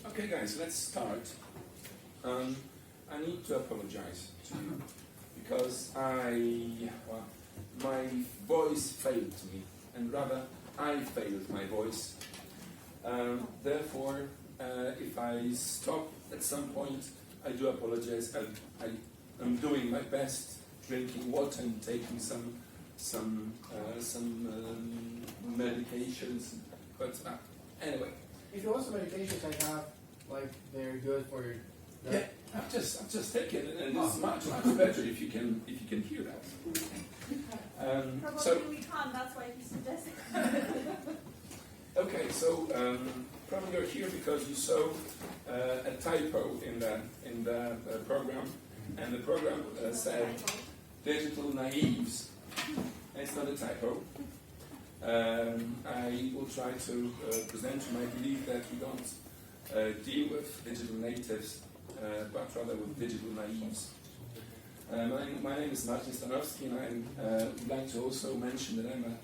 Okay, guys, let's start. I need to apologize to you because my voice failed me, and rather I failed my voice. Therefore, if I stop at some point, I do apologize. I'm doing my best, drinking water and taking some medications. But anyway. If you want some medications I have, like they're good for your. Yeah, I've just taken it, and it's much better if you can hear that. Probably we can't. That's why he suggested. Okay, so probably you're here because you saw a typo in the program, and the program said digital naives. It's not a typo. I will try to present my belief that we don't deal with digital natives, but rather with digital naives. My name is Marcin Stanowski, and I would like to also mention that I'm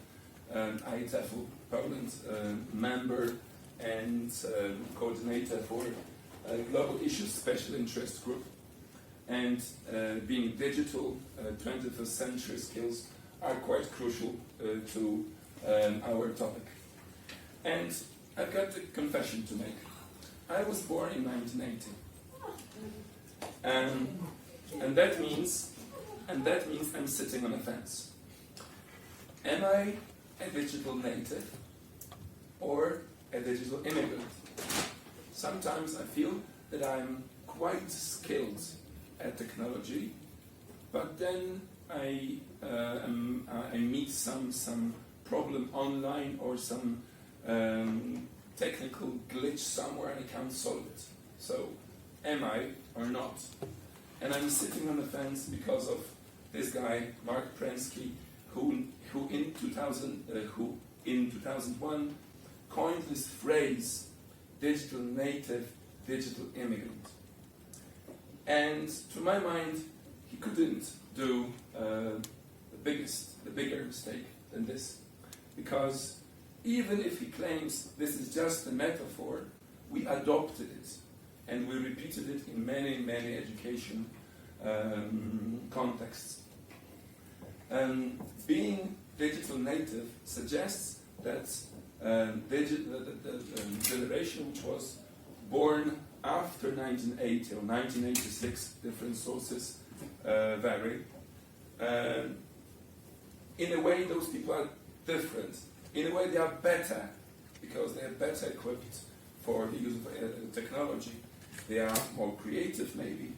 an IETF Poland member and coordinator for a Global Issues Special Interest Group. And being digital, 21st century skills are quite crucial to our topic. And I've got a confession to make. I was born in 1980. And that means I'm sitting on a fence. Am I a digital native or a digital immigrant? Sometimes I feel that I'm quite skilled at technology, but then I meet some problem online or some technical glitch somewhere and I can't solve it. So, am I or not? And I'm sitting on the fence because of this guy, Mark Prensky, who in 2001 coined this phrase, digital native, digital immigrant. And to my mind, he couldn't do the bigger mistake than this. Because even if he claims this is just a metaphor, we adopted it and we repeated it in many, many education contexts. Being digital native suggests that the generation which was born after 1980 or 1986, different sources vary. In a way, those people are different. In a way, they are better because they are better equipped for the use of technology. They are more creative, maybe.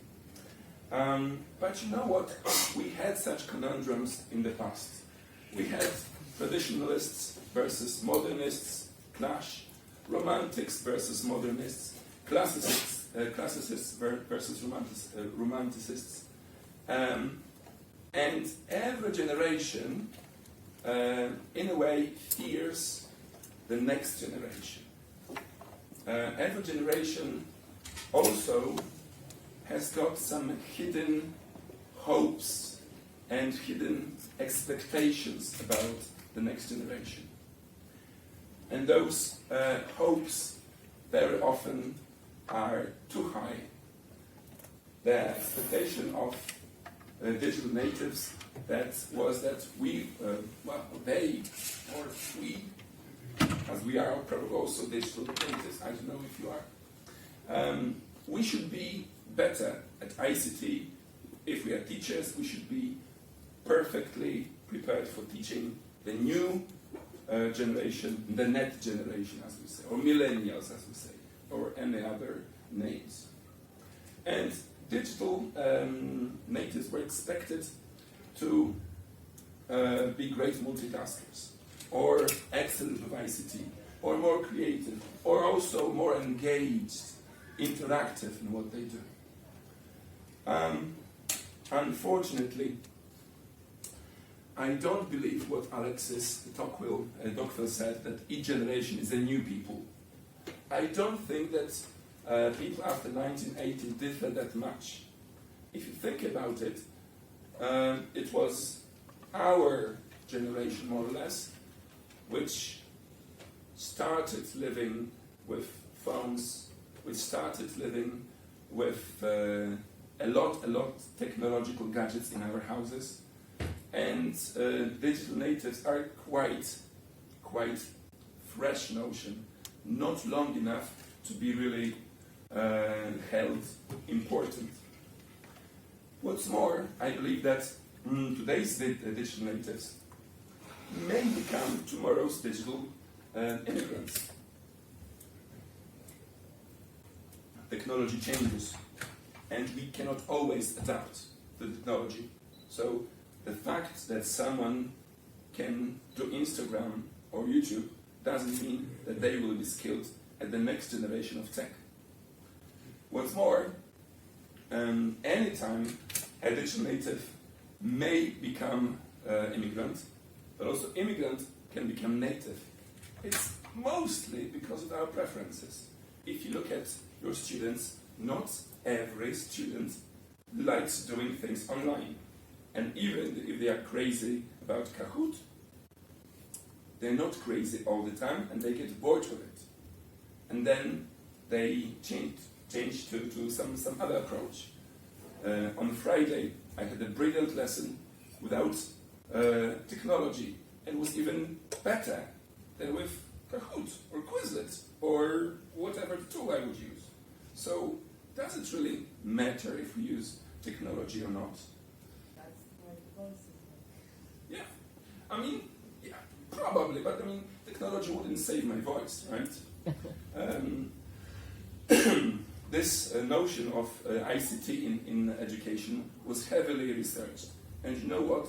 But you know what? We had such conundrums in the past. We had traditionalists versus modernists clash, romantics versus modernists, classicists versus romanticists. And every generation, in a way, fears the next generation. Every generation also has got some hidden hopes and hidden expectations about the next generation. And those hopes very often are too high. The expectation of digital natives was that we, they, or we, as we are probably also digital natives, I don't know if you are, we should be better at ICT. If we are teachers, we should be perfectly prepared for teaching the new generation, the net generation, as we say, or millennials, as we say, or any other names. And digital natives were expected to be great multitaskers, or excellent with ICT, or more creative, or also more engaged, interactive in what they do. Unfortunately, I don't believe what Alexis Tocqueville said, that each generation is a new people. I don't think that people after 1980 differ that much. If you think about it, it was our generation, more or less, which started living with phones, we started living with a lot technological gadgets in our houses, and digital natives are quite fresh notion, not long enough to be really held important. What's more, I believe that today's digital natives may become tomorrow's digital immigrants. Technology changes, and we cannot always adapt to technology. So the fact that someone can do Instagram or YouTube doesn't mean that they will be skilled at the next generation of tech. What's more, anytime a digital native may become immigrant, but also immigrant can become native. It's mostly because of our preferences. If you look at your students, not every student likes doing things online. And even if they are crazy about Kahoot, they're not crazy all the time and they get bored with it. And then they change to some other approach. On Friday, I had a brilliant lesson without technology, and it was even better than with Kahoot or Quizlet or whatever tool I would use. So does it really matter if we use technology or not? That's where the voice is. Yeah, I mean, yeah, probably, but I mean, technology wouldn't save my voice, right? This notion of ICT in education was heavily researched. And you know what?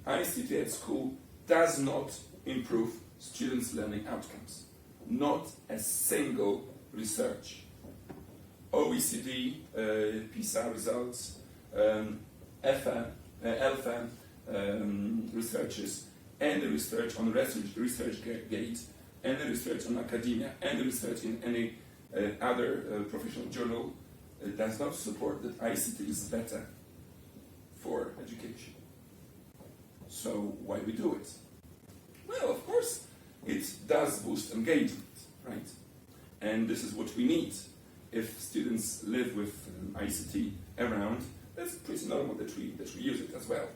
ICT at school does not improve students' learning outcomes. Not a single research. OECD, PISA results, Alpha researches, and the research on ResearchGate, and the research on academia, and the research in any other professional journal does not support that ICT is better for education. So why we do it? Well, of course, it does boost engagement, right? And this is what we need. If students live with ICT around, that's pretty normal that we use it as well,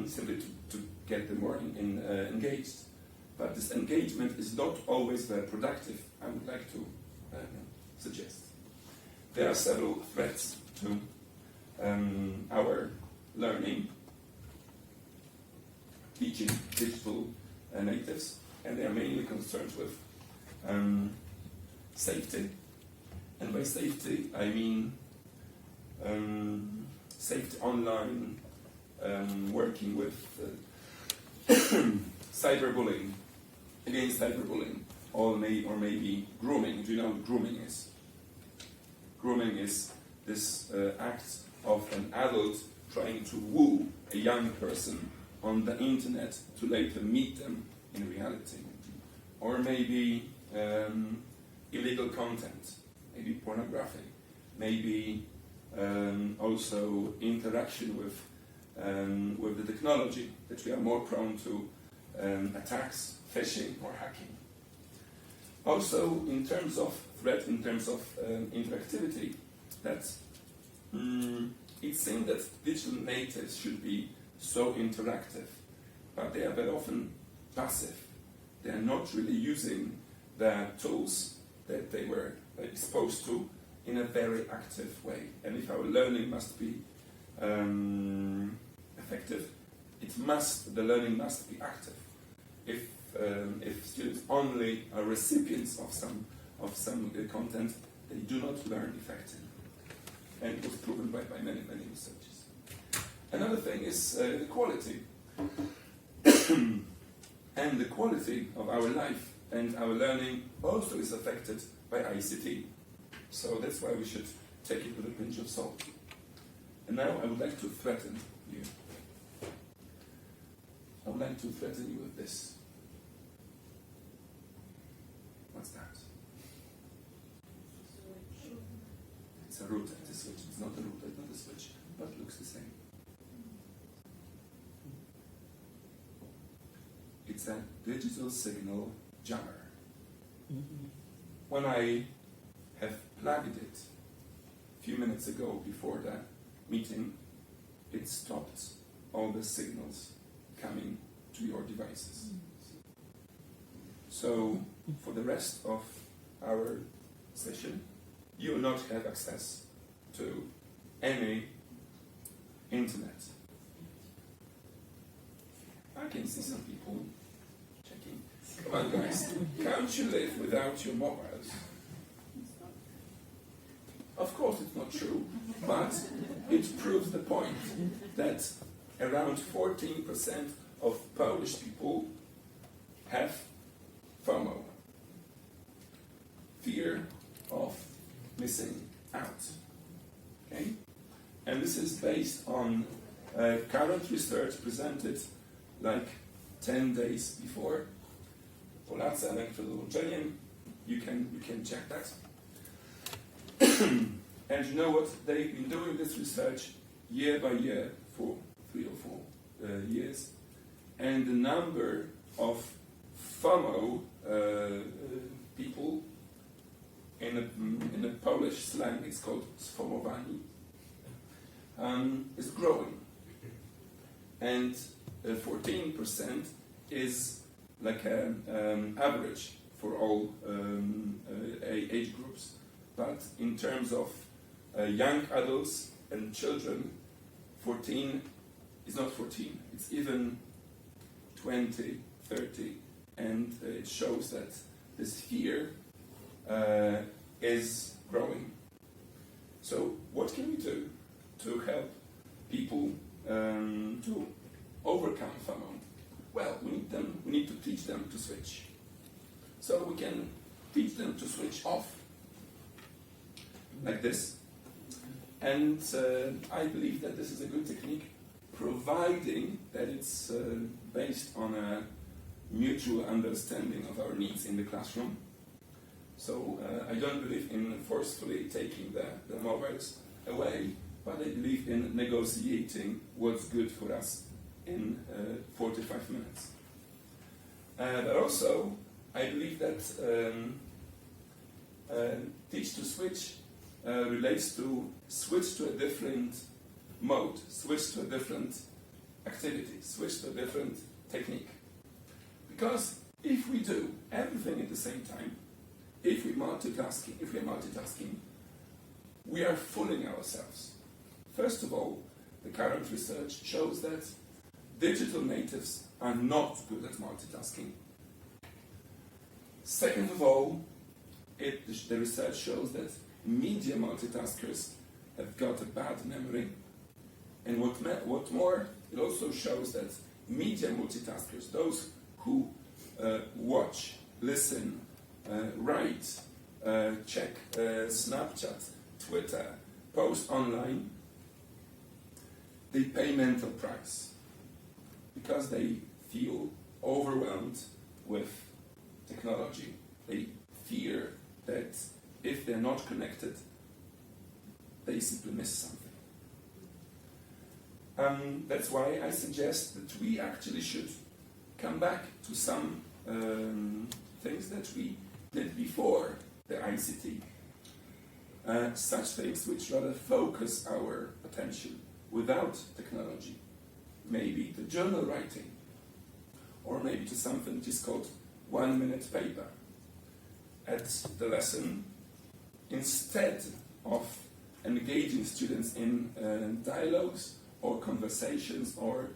simply to get them more engaged. But this engagement is not always very productive, I would like to suggest. There are several threats to our learning, teaching digital natives, and they are mainly concerned with safety. And by safety, I mean safety online, working with cyberbullying, against cyberbullying, or maybe grooming. Do you know what grooming is? Grooming is this act of an adult trying to woo a young person on the internet to later meet them in reality. Or maybe illegal content, maybe pornography, maybe also interaction with the technology, that we are more prone to attacks, phishing or hacking. Also, in terms of threat, in terms of interactivity, that it seems that digital natives should be so interactive, but they are very often passive. They are not really using the tools that they were exposed to in a very active way. And if our learning must be effective, the learning must be active. If students only are recipients of some content, they do not learn effectively. And it was proven by many researchers. Another thing is the quality. And the quality of our life and our learning also is affected by ICT. So that's why we should take it with a pinch of salt. And now I would like to threaten you. I would like to threaten you with this. What's that? It's a router, it's a switch. It's not a router, it's not a switch, but it looks the same. It's a digital signal jammer. When I have plugged it a few minutes ago before the meeting, it stopped all the signals coming to your devices. So for the rest of our session, you will not have access to any internet. I can see some people checking. Come on, guys, can't you live without your mobiles? Of course it's not true, but it proves the point that around 14% of Polish people have FOMO, fear of missing out. Okay? And this is based on current research presented like 10 days before. Polacy Elektrodłużeniem, you can check that. And you know what? They've been doing this research year by year for 3 or 4 years. And the number of FOMO people in a Polish slang, it's called sfomowani, is growing. And 14% is like an average for all age groups. But in terms of young adults and children, 14 is not 14, it's even 20, 30, and it shows that this fear is growing. So what can we do to help people to overcome FOMO? Well, we need to teach them to switch. So we can teach them to switch off, like this. And I believe that this is a good technique, providing that it's based on a mutual understanding of our needs in the classroom. So I don't believe in forcefully taking the mobiles away, but I believe in negotiating what's good for us in 45 minutes. But also, I believe that teach to switch relates to switch to a different mode, switch to a different activity, switch to a different technique. Because if we do everything at the same time, if we're multitasking, we are fooling ourselves. First of all, the current research shows that digital natives are not good at multitasking. Second of all, the research shows that media multitaskers have got a bad memory. And what more, it also shows that media multitaskers, those who watch, listen, write, check Snapchat, Twitter, post online, they pay mental price because they feel overwhelmed with technology. They fear that if they're not connected, they simply miss something. That's why I suggest that we actually should come back to some things that we did before the ICT. Such things which rather focus our attention without technology. Maybe to journal writing, or maybe to something which is called 1-minute paper. At the lesson, instead of engaging students in dialogues or conversations or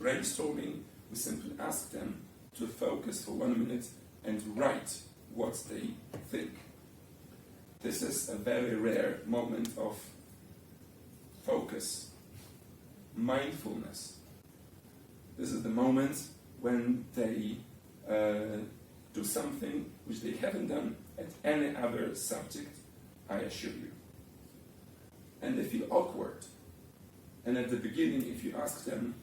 brainstorming, we simply ask them to focus for 1 minute and write what they think. This is a very rare moment of focus, mindfulness. This is the moment when they do something which they haven't done at any other subject, I assure you. And they feel awkward. And at the beginning, if you ask them,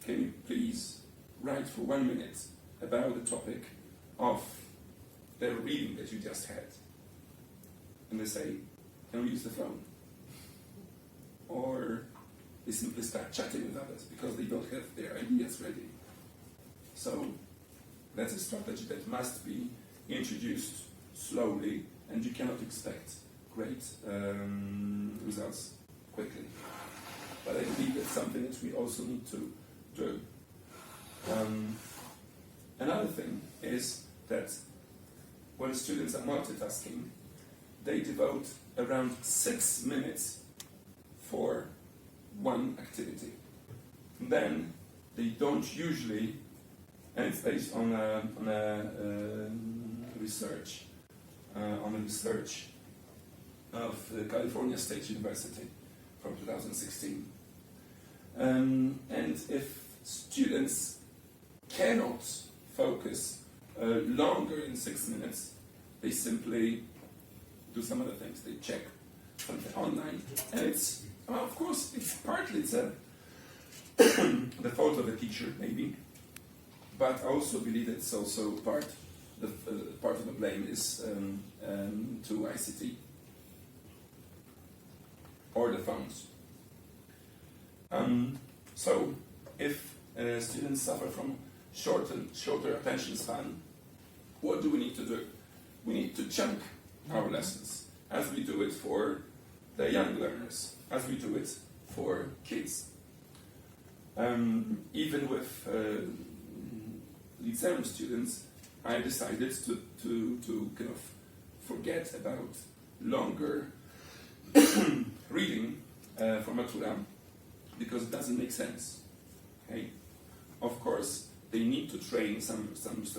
can you please write for 1 minute about the topic of the reading that you just had? And they say, can we use the phone? Or they simply start chatting with others because they don't have their ideas ready. So That's a strategy that must be introduced slowly, and you cannot expect great results quickly. But I believe that's something that we also need to do. Another thing is that when students are multitasking, they devote around 6 minutes for one activity. Then they don't usually, and it's based on research of the California State University from 2016. And if students cannot focus longer than 6 minutes, they simply do some other things. They check something online, and it's, well, of course, it's partly the fault of the teacher, maybe, but I also believe it's also part of the blame is to ICT or the phones. So, if students suffer from shorter attention span, what do we need to do? We need to chunk our lessons, as we do it for the young learners, as we do it for kids. Even with Lyceum students, I decided to kind of forget about longer reading for Matura, because it doesn't make sense. Okay? Of course, they need to train some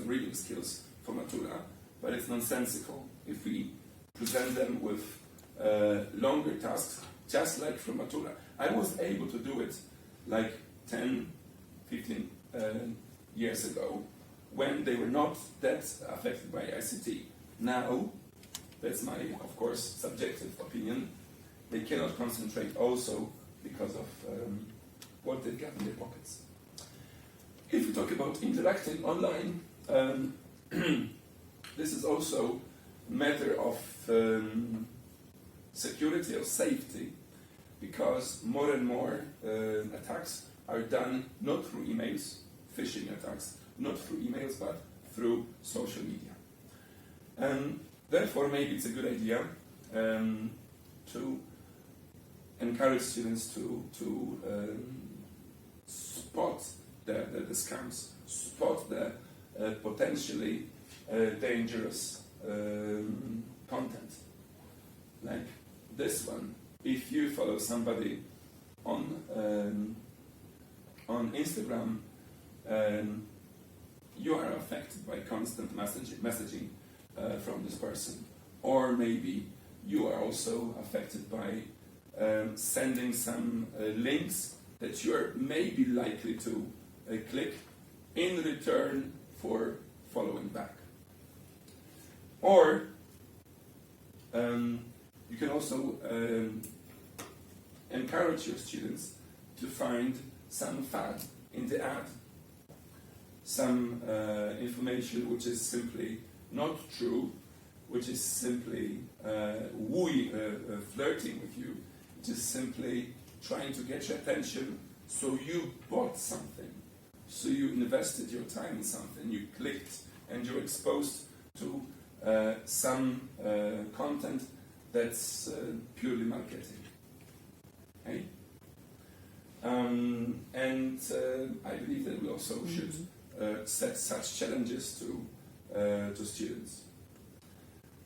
reading skills for Matura, but it's nonsensical if we present them with longer tasks, just like from Matura. I was able to do it like 10, 15 years ago, when they were not that affected by ICT. Now, that's my, of course, subjective opinion, they cannot concentrate also because of what they've got in their pockets. If we talk about interacting online, this is also a matter of security or safety, because more and more attacks are done not through emails, phishing attacks, not through emails, but through social media. Therefore, maybe it's a good idea to encourage students to spot the scams, spot the potentially dangerous content. Like this one. If you follow somebody on Instagram, you are affected by constant messaging from this person. Or maybe you are also affected by sending some links that you are maybe likely to click in return for following back. Or you can also encourage your students to find some fad in the ad, some information which is simply not true, which is simply flirting with you, which is simply trying to get your attention, so you bought something, so you invested your time in something, you clicked, and you're exposed to some content that's purely marketing. Okay? And I believe that we also should set such challenges to students.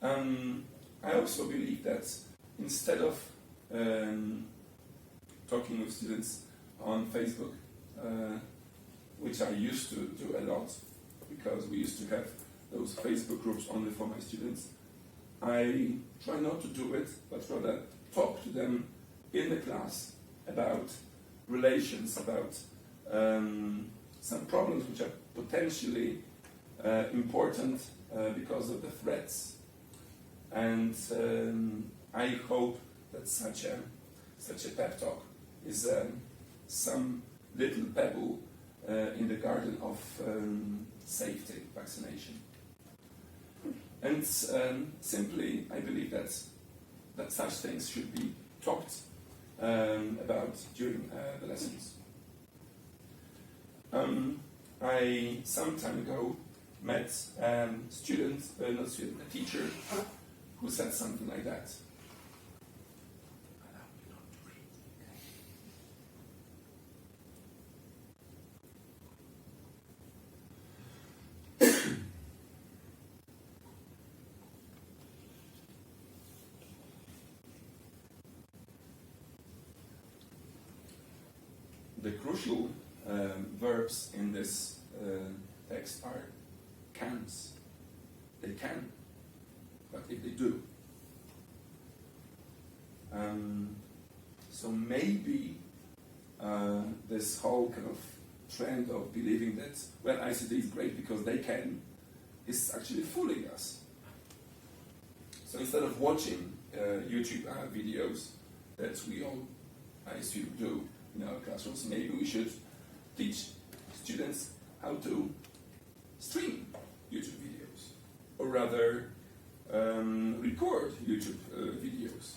I also believe that instead of talking with students on Facebook, which I used to do a lot, because we used to have those Facebook groups only for my students, I try not to do it, but rather talk to them in the class about relations, about some problems which are potentially important because of the threats. And I hope that such a pep talk is some little pebble in the garden of safety, vaccination. And simply, I believe that such things should be talked about during the lessons. I some time ago met a teacher who said something like that. The crucial verbs in this text are cans. They can, but if they do. So maybe this whole kind of trend of believing that, well, ICT is great because they can, is actually fooling us. So instead of watching YouTube videos that we all, I assume, do in our classrooms, maybe we should teach students how to stream YouTube videos, or rather record YouTube videos,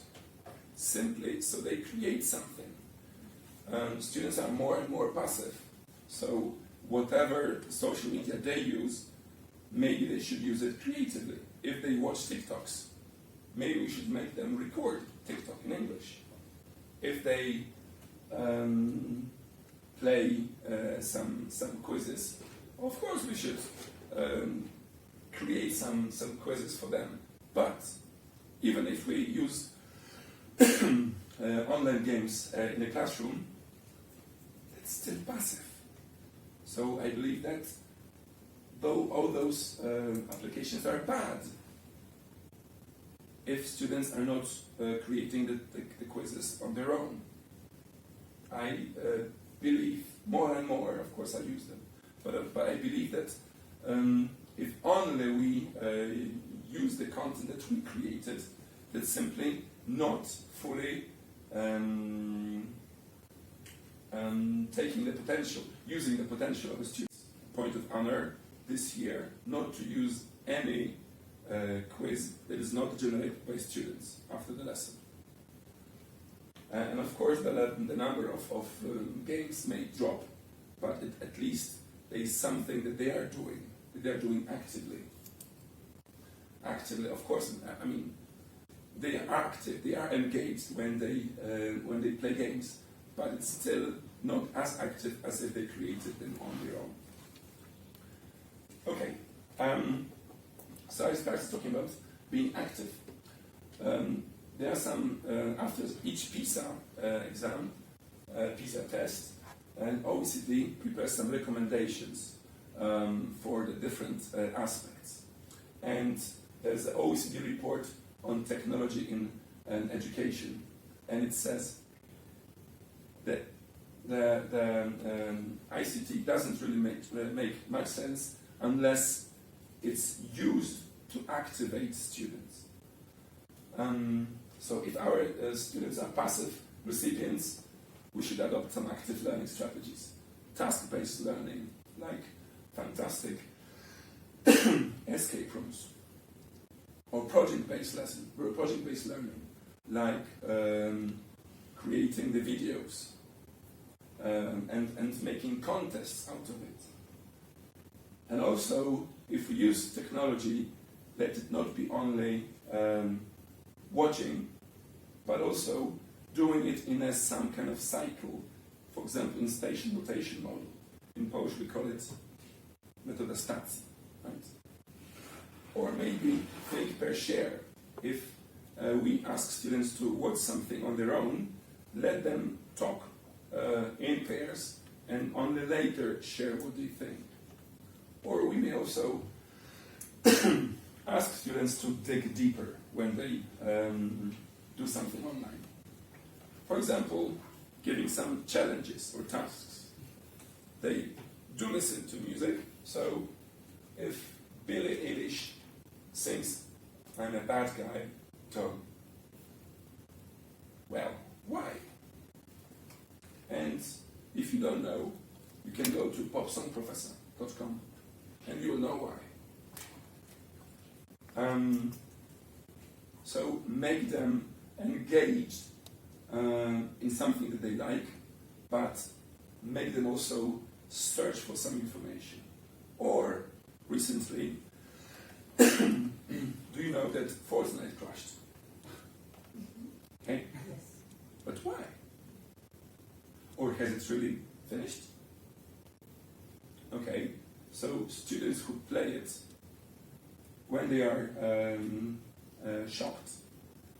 simply so they create something. Students are more and more passive, so whatever social media they use, maybe they should use it creatively. If they watch TikToks, maybe we should make them record TikTok in English. If they play some quizzes, of course we should create some quizzes for them. But even if we use online games in the classroom, it's still passive. So I believe that though all those applications are bad, if students are not creating the quizzes on their own, I believe more and more, of course I use them, but I believe that if only we use the content that we created, that's simply not fully taking the potential, using the potential of the students. Point of honor this year, not to use any quiz that is not generated by students after the lesson. And of course, the number of games may drop, but at least there is something that they are doing actively. Actively, of course, I mean, they are active, they are engaged when they play games, but it's still not as active as if they created them on their own. Okay, so I started talking about being active. There are some, after each PISA exam, PISA test, and OECD prepares some recommendations for the different aspects. And there's an OECD report on technology in education, and it says that the ICT doesn't really make much sense unless it's used to activate students. So if our students are passive recipients, we should adopt some active learning strategies. Task-based learning, like fantastic escape rooms. Or project-based learning, like creating the videos and making contests out of it. And also, if we use technology, let it not be only watching, but also doing it in some kind of cycle. For example, in station rotation model. In Polish we call it metoda stacji, right? Or maybe think per share. If we ask students to watch something on their own, let them talk in pairs and only later share what they think. Or we may also ask students to dig deeper when they do something online. For example, giving some challenges or tasks. They do listen to music, so if Billie Eilish sings "I'm a bad guy," so, well, why? And if you don't know, you can go to popsongprofessor.com and you will know why. So make them engaged in something that they like, but make them also search for some information. Or recently, do you know that Fortnite crashed? Okay, Yes. but why? Or has it really finished? Okay, so students who play it, when they are shocked,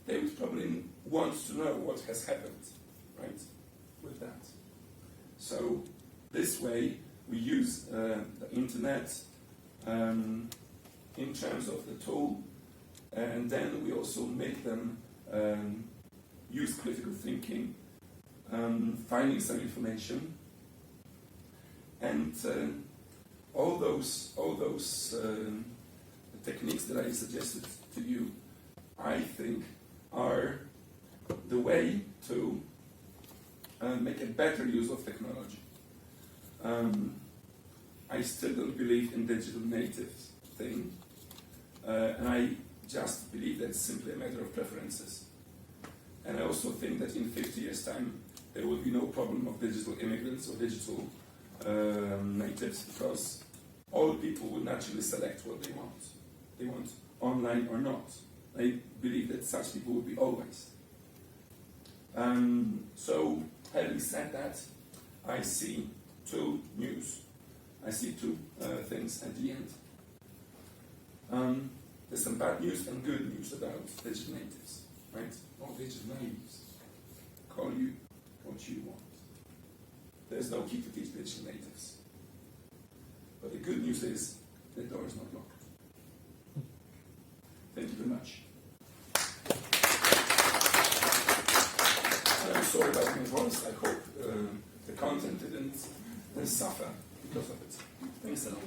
they would probably want to know what has happened, right, with that. So this way we use the internet in terms of the tool, and then we also make them use critical thinking, finding some information, and all those techniques that I suggested to you, I think, are the way to make a better use of technology. I still don't believe in digital natives thing, and I just believe that's simply a matter of preferences. And I also think that in 50 years' time, there will be no problem of digital immigrants or digital natives, because all people will naturally select what they want. They want online or not. I believe that such people will be always. So, having said that, I see two news. I see two things at the end. There's some bad news and good news about digital natives, right? Or digital natives. Call you what you want. There's no key to teach digital natives. But the good news is the door is not locked. Thank you very much. I'm sorry about my voice. I hope the content didn't suffer because of it. Thanks a lot.